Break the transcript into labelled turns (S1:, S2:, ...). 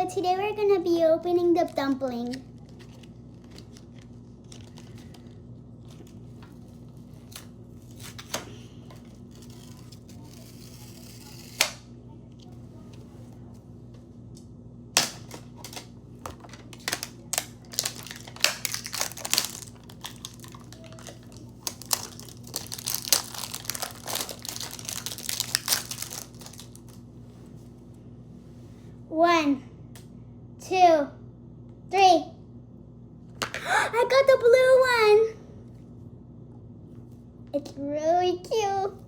S1: So today we're gonna be opening the dumpling. One, two, three. I got the blue one. It's really cute.